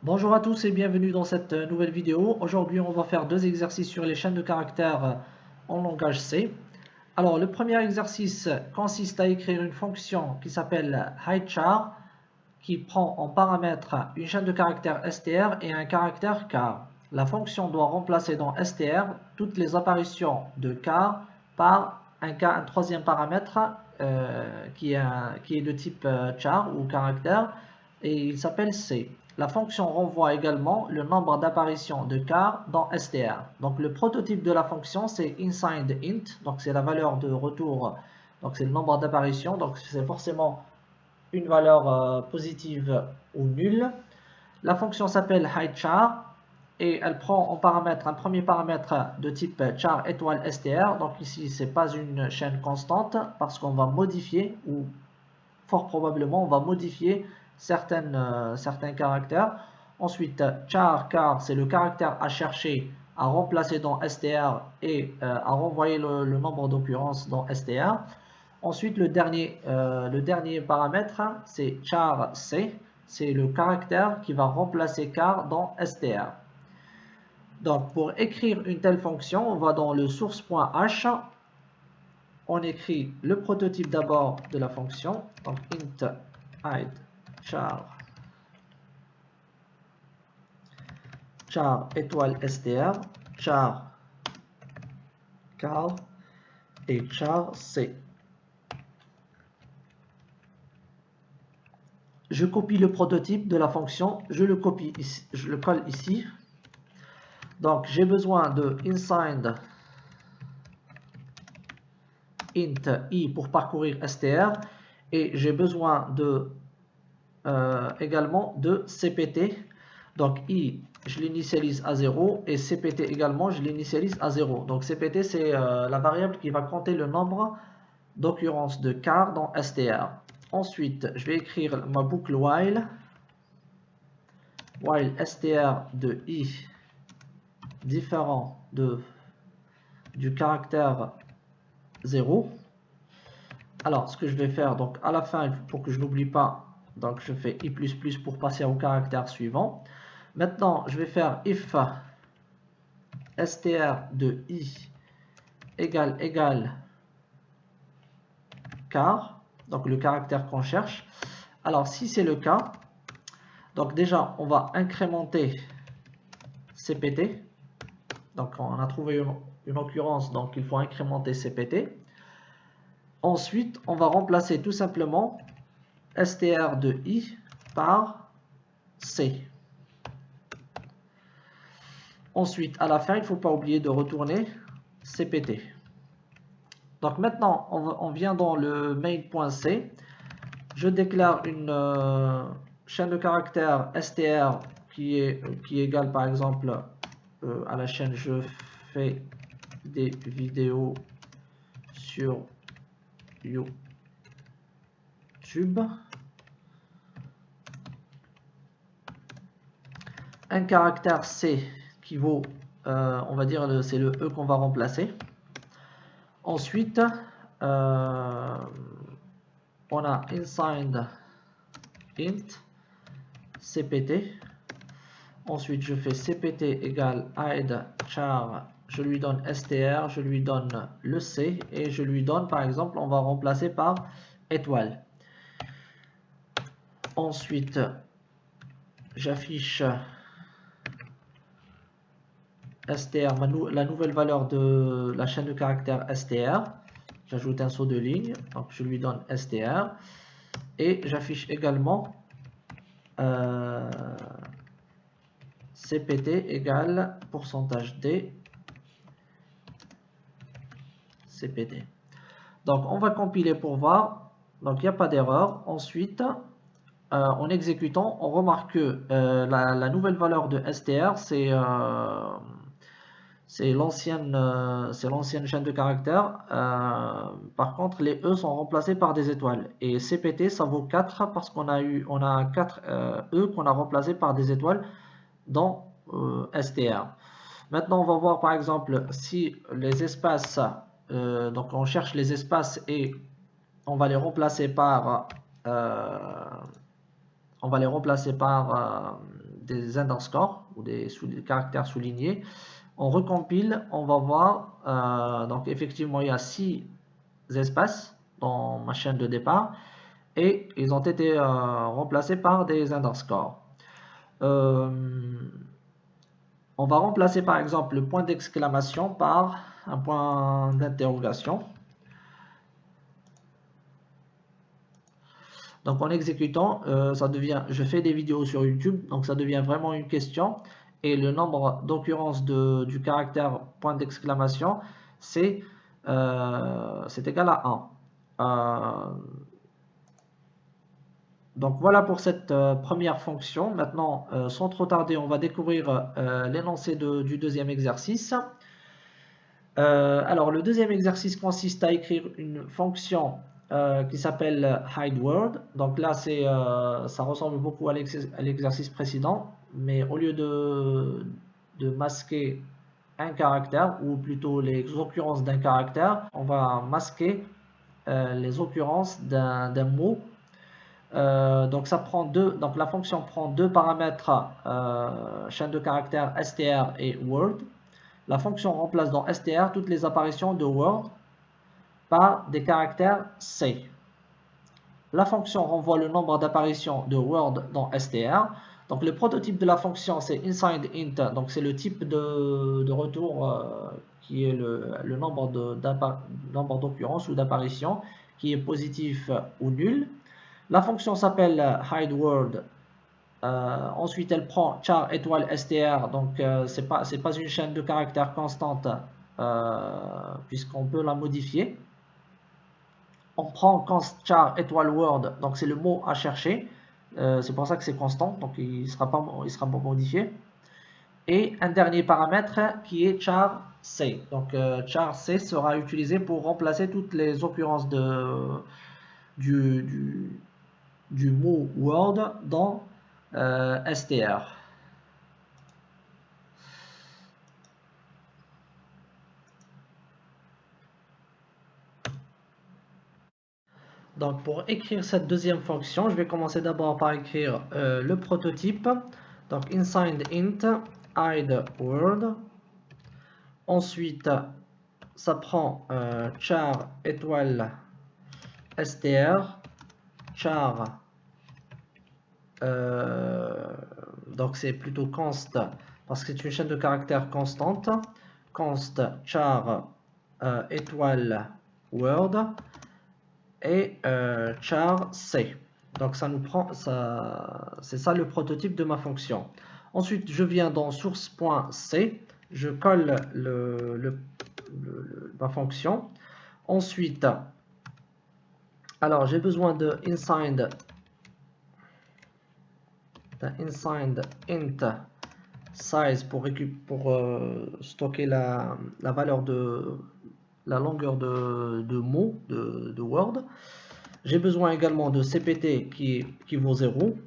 Bonjour à tous et bienvenue dans cette nouvelle vidéo. Aujourd'hui, on va faire deux exercices sur les chaînes de caractères en langage C. Alors, le premier exercice consiste à écrire une fonction qui s'appelle highchar, qui prend en paramètre une chaîne de caractères str et un caractère char. La fonction doit remplacer dans str toutes les apparitions de char par un troisième paramètre qui est de type char ou caractère, et il s'appelle c. La fonction renvoie également le nombre d'apparitions de char dans str. Donc le prototype de la fonction c'est inside int, donc c'est la valeur de retour, donc c'est le nombre d'apparitions, donc c'est forcément une valeur positive ou nulle. La fonction s'appelle highchar et elle prend en paramètre un premier paramètre de type char étoile str. Donc ici c'est pas une chaîne constante parce qu'on va modifier, ou fort probablement on va modifier certains caractères. Ensuite char c'est le caractère à chercher, à remplacer dans str et à renvoyer le nombre d'occurrences dans str. Ensuite, le dernier paramètre, c'est char c, c'est le caractère qui va remplacer char dans str. Donc, pour écrire une telle fonction, on va dans le source.h, on écrit le prototype d'abord de la fonction, donc int hide char étoile str, char et char c. Je copie le prototype de la fonction, je le copie ici, je le colle ici. Donc j'ai besoin de inside int i pour parcourir str et j'ai besoin de également de cpt. Donc i je l'initialise à 0 et cpt également je l'initialise à 0. Donc cpt c'est la variable qui va compter le nombre d'occurrences de char dans str. Ensuite je vais écrire ma boucle while str de i différent du caractère 0. Alors ce que je vais faire, donc à la fin, pour que je n'oublie pas, donc je fais i++ pour passer au caractère suivant. Maintenant je vais faire if str de i égale char, donc le caractère qu'on cherche. Alors si c'est le cas, donc déjà on va incrémenter cpt. Donc on a trouvé une occurrence, donc il faut incrémenter cpt. Ensuite on va remplacer tout simplement str de i par c. Ensuite à la fin il ne faut pas oublier de retourner cpt. Donc maintenant on vient dans le main.c, je déclare une chaîne de caractères str qui est égale par exemple à la chaîne je fais des vidéos sur YouTube. Un caractère C qui vaut, on va dire, c'est le E qu'on va remplacer. Ensuite, on a inside int cpt. Ensuite, je fais cpt égale hide char, je lui donne str, je lui donne le c et je lui donne, par exemple, on va remplacer par étoile. Ensuite, j'affiche str, la nouvelle valeur de la chaîne de caractères str. J'ajoute un saut de ligne, donc je lui donne str et j'affiche également cpt égale %d cpt. Donc on va compiler pour voir, donc il n'y a pas d'erreur. Ensuite en exécutant on remarque que la nouvelle valeur de str c'est l'ancienne chaîne de caractères. Par contre les E sont remplacés par des étoiles et cpt ça vaut 4 parce qu'on a 4 E qu'on a remplacés par des étoiles dans str. Maintenant on va voir par exemple si les espaces, donc on cherche les espaces et on va les remplacer par des underscores ou des caractères soulignés. On recompile, on va voir, donc effectivement il y a 6 espaces dans ma chaîne de départ et ils ont été remplacés par des underscores. On va remplacer par exemple le point d'exclamation par un point d'interrogation. Donc en exécutant, ça devient, je fais des vidéos sur YouTube, donc ça devient vraiment une question. Et le nombre d'occurrences du caractère point d'exclamation, c'est égal à 1. Donc voilà pour cette première fonction. Maintenant, sans trop tarder, on va découvrir l'énoncé du deuxième exercice. Alors le deuxième exercice consiste à écrire une fonction qui s'appelle hideWord. Donc là, ça ressemble beaucoup à l'exercice précédent, mais au lieu de masquer un caractère, ou plutôt les occurrences d'un caractère, on va masquer les occurrences d'un mot. Donc la fonction prend deux paramètres, chaîne de caractères str et word. La fonction remplace dans str toutes les apparitions de word par des caractères C. La fonction renvoie le nombre d'apparitions de word dans str. Donc le prototype de la fonction c'est InsideInt, donc c'est le type de retour qui est le nombre d'occurrences ou d'apparitions qui est positif ou nul. La fonction s'appelle hideWord. Ensuite, elle prend char étoile str, donc c'est pas une chaîne de caractères constante puisqu'on peut la modifier. On prend const char étoile word, donc c'est le mot à chercher. C'est pour ça que c'est constant, donc il sera pas modifié. Et un dernier paramètre qui est char c. Donc char c sera utilisé pour remplacer toutes les occurrences du mot word dans str. Donc pour écrire cette deuxième fonction, je vais commencer d'abord par écrire le prototype. Donc InsideInt hideWord. Ensuite, ça prend char étoile str, char, donc c'est plutôt const parce que c'est une chaîne de caractères constante, const char étoile word et char c. Donc ça nous prend, c'est ça le prototype de ma fonction. Ensuite, je viens dans source.c, je colle ma fonction. Ensuite, alors j'ai besoin de inside int size pour stocker la valeur de la longueur de mots de Word. J'ai besoin également de cpt qui vaut 0.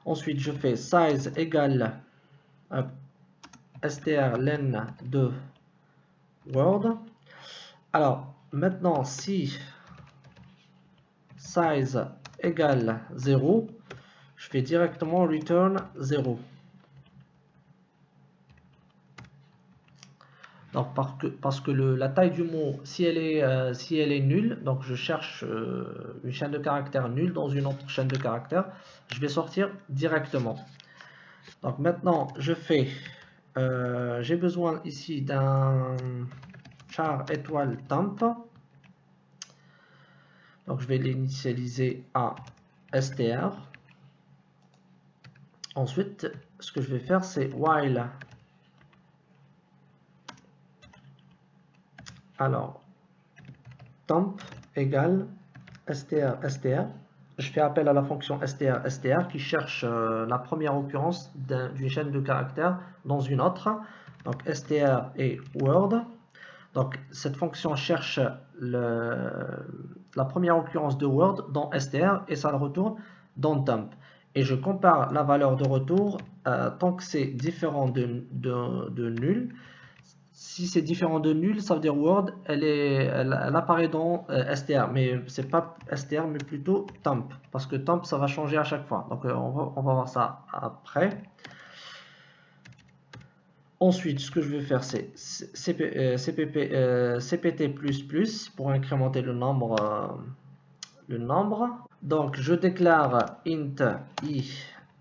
Ensuite, je fais size égale strlen de Word. Alors, maintenant, si size égale 0, je fais directement return 0. Donc parce que la taille du mot, si elle est nulle, donc je cherche une chaîne de caractères nulle dans une autre chaîne de caractères, je vais sortir directement. Donc maintenant, je fais, j'ai besoin ici d'un char étoile temp. Donc je vais l'initialiser à str. Ensuite, ce que je vais faire, c'est while. Alors, temp égale str. Je fais appel à la fonction str qui cherche la première occurrence d'une chaîne de caractères dans une autre. Donc str et word. Donc cette fonction cherche la première occurrence de word dans str et ça le retourne dans temp. Et je compare la valeur de retour tant que c'est différent de nul. Si c'est différent de nul, ça veut dire Word, elle apparaît dans str, mais c'est pas str, mais plutôt temp, parce que temp, ça va changer à chaque fois. Donc on va voir ça après. Ensuite, ce que je vais faire, c'est CPT++ pour incrémenter le nombre. Donc, je déclare int i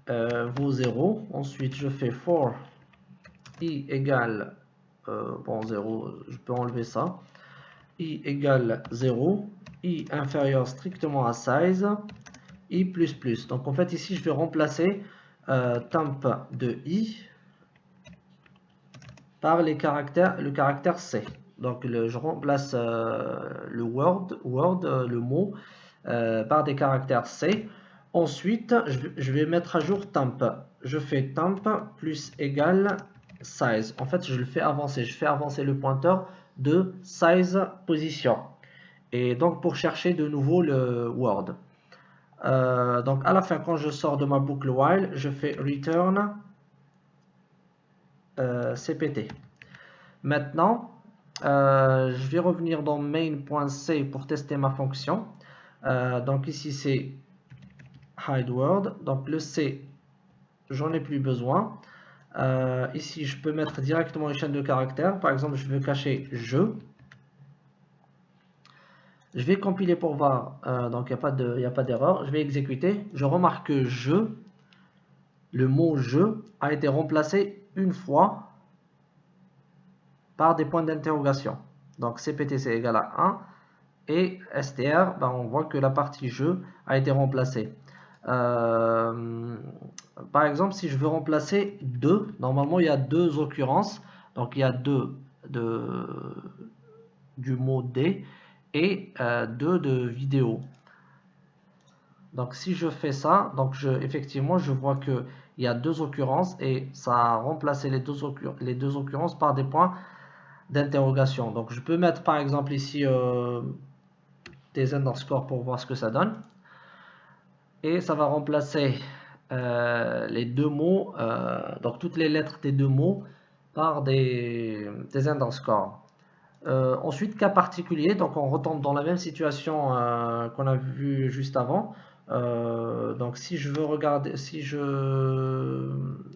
vaut 0. Ensuite, je fais for i égale, 0, je peux enlever ça. I égale 0, i inférieur strictement à size, i++. Donc, en fait, ici, je vais remplacer temp de i par le caractère C. Donc, je remplace le word, le mot, par des caractères C. Ensuite, je vais mettre à jour temp. Je fais temp plus égal size. En fait, je le fais avancer. Je fais avancer le pointeur de size position. Et donc, pour chercher de nouveau le word. Donc, à la fin, quand je sors de ma boucle while, je fais return cpt. Maintenant, je vais revenir dans main.c pour tester ma fonction. Donc ici c'est hide word. Donc le C, j'en ai plus besoin. Ici, je peux mettre directement une chaîne de caractères. Par exemple, je veux cacher je. Je vais compiler pour voir. Donc il n'y a pas d'erreur. Je vais exécuter. Je remarque que je, le mot je, a été remplacé une fois par des points d'interrogation. Donc CPT c'est égal à 1 et str, on voit que la partie jeu a été remplacée. Par exemple, si je veux remplacer 2, normalement il y a 2 occurrences. Donc il y a 2 du mot D et 2 de vidéo. Donc si je fais ça, donc effectivement je vois que il y a 2 occurrences et ça a remplacé les deux occurrences par des points d'interrogation. Donc je peux mettre par exemple ici des underscores pour voir ce que ça donne. Et ça va remplacer les deux mots, donc toutes les lettres des deux mots par des underscores. Ensuite, cas particulier, donc on retombe dans la même situation qu'on a vu juste avant. Donc si je veux regarder, si je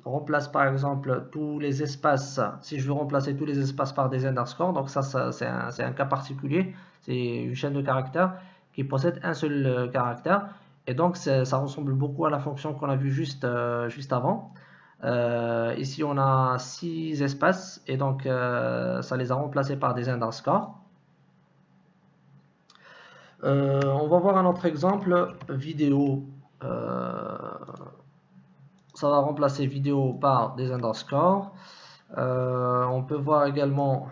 remplace par exemple tous les espaces, si je veux remplacer tous les espaces par des underscores, donc ça c'est un cas particulier, c'est une chaîne de caractères qui possède un seul caractère, et donc ça ressemble beaucoup à la fonction qu'on a vue juste avant. Ici on a 6 espaces et donc ça les a remplacés par des underscores. On va voir un autre exemple, vidéo. Ça va remplacer vidéo par des underscores. On peut voir également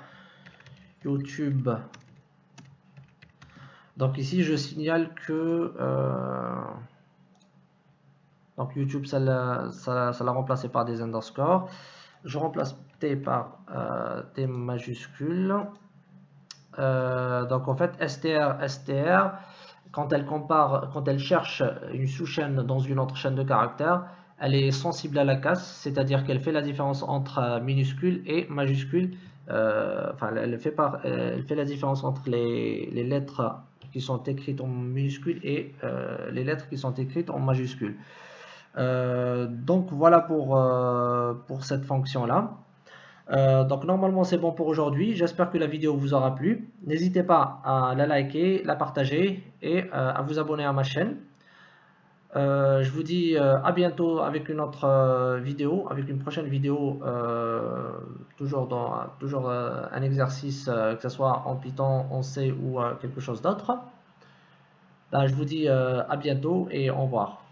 YouTube. Donc ici je signale que donc YouTube ça l'a remplacé par des underscores. Je remplace T par T majuscule. Donc en fait str, quand elle cherche une sous-chaîne dans une autre chaîne de caractères, elle est sensible à la casse, c'est-à-dire qu'elle fait la différence entre minuscule et majuscule. Elle fait la différence entre les lettres qui sont écrites en minuscule et les lettres qui sont écrites en majuscule. Donc voilà pour cette fonction là. Donc normalement c'est bon pour aujourd'hui. J'espère que la vidéo vous aura plu. N'hésitez pas à la liker, la partager et à vous abonner à ma chaîne. Je vous dis à bientôt avec une autre vidéo, avec une prochaine vidéo, toujours un exercice, que ce soit en Python, en C ou quelque chose d'autre. Je vous dis à bientôt et au revoir.